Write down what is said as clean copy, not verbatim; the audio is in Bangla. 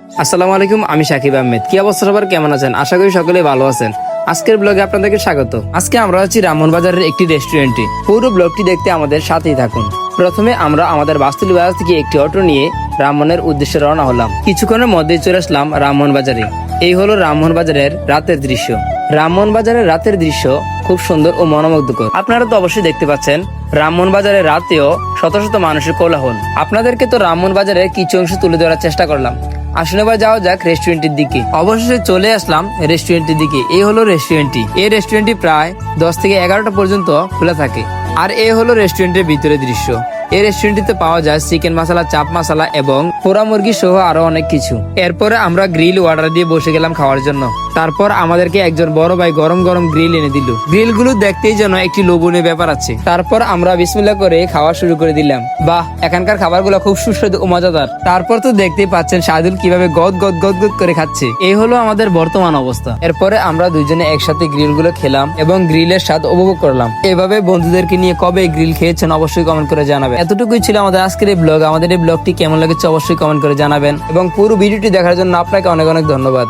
আসসালামু আলাইকুম, আমি সাকিব আহমেদ। কি অবস্থা সবার, কেমন আছেন? আশা করি সকলেই ভালো আছেন। আজকের ব্লগে আপনাদেরকে স্বাগত। আজকে আমরা আছি ব্রাহ্মণবাজারের একটি রেস্টুরেন্টে। পুরো ব্লগটি দেখতে আমাদের সাথেই থাকুন। প্রথমে আমরা আমাদের বাস্তুলি বাজার থেকে একটি অটো নিয়ে ব্রাহ্মণের উদ্দেশ্যে রওনা হলাম। কিছুক্ষণের মধ্যেই চলে আসলাম ব্রাহ্মণবাজারে। এই হলো ব্রাহ্মণবাজারের রাতের দৃশ্য। ব্রাহ্মণবাজারের রাতের দৃশ্য খুব সুন্দর ও মনোমুগ্ধকর। আপনারা তো অবশ্যই দেখতে পাচ্ছেন ব্রাহ্মণবাজারের রাতেও শত শত মানুষের কোলাহল। আপনাদেরকে তো ব্রাহ্মণবাজারের কিছু অংশ তুলে ধরার চেষ্টা করলাম। আসলে এবার যাওয়া যাক রেস্টুরেন্টের দিকে। অবশেষে চলে আসলাম রেস্টুরেন্টের দিকে। এই হলো রেস্টুরেন্টটি। এই রেস্টুরেন্টটি প্রায় 10 থেকে 11টা পর্যন্ত খোলা থাকে। আর এই হলো রেস্টুরেন্টের ভিতরে দৃশ্য। এই রেস্টুরেন্টটিতে পাওয়া যায় চিকেন মশলা, চাপ মশলা এবং পোড়া মুরগি সহ আরো অনেক কিছু। এরপরে আমরা গ্রিল অর্ডার দিয়ে বসে গেলাম খাওয়ার জন্য। তারপর আমাদেরকে একজন বড় ভাই গরম গরম গ্রিল এনে দিল। গ্রিল গুলো দেখতেই যেন একটি লোভনীয় ব্যাপার আছে। তারপর আমরা বিসমিল্লাহ করে খাওয়া শুরু করে দিলাম। বাহ, এখানকার খাবারগুলো খুব সুস্বাদু ও মজাদার। তারপর তো দেখতেই পাচ্ছেন শাহিদুল কিভাবে গদ গদ গদ গদ করে খাচ্ছে। এই হলো আমাদের বর্তমান অবস্থা। এরপরে আমরা দুইজনে একসাথে গ্রিল গুলো খেলাম এবং গ্রিলের স্বাদ উপভোগ করলাম। এভাবে বন্ধুদেরকে নিয়ে কবে গ্রিল খেয়েছেন অবশ্যই কমেন্ট করে জানাবেন। এতটুকুই ছিল আমাদের আজকের এই ব্লগ। আমাদের এই ব্লগটি কেমন লেগেছে অবশ্যই কমেন্ট করে জানাবেন এবং পুরো ভিডিওটি দেখার জন্য আপনাকে অনেক অনেক ধন্যবাদ।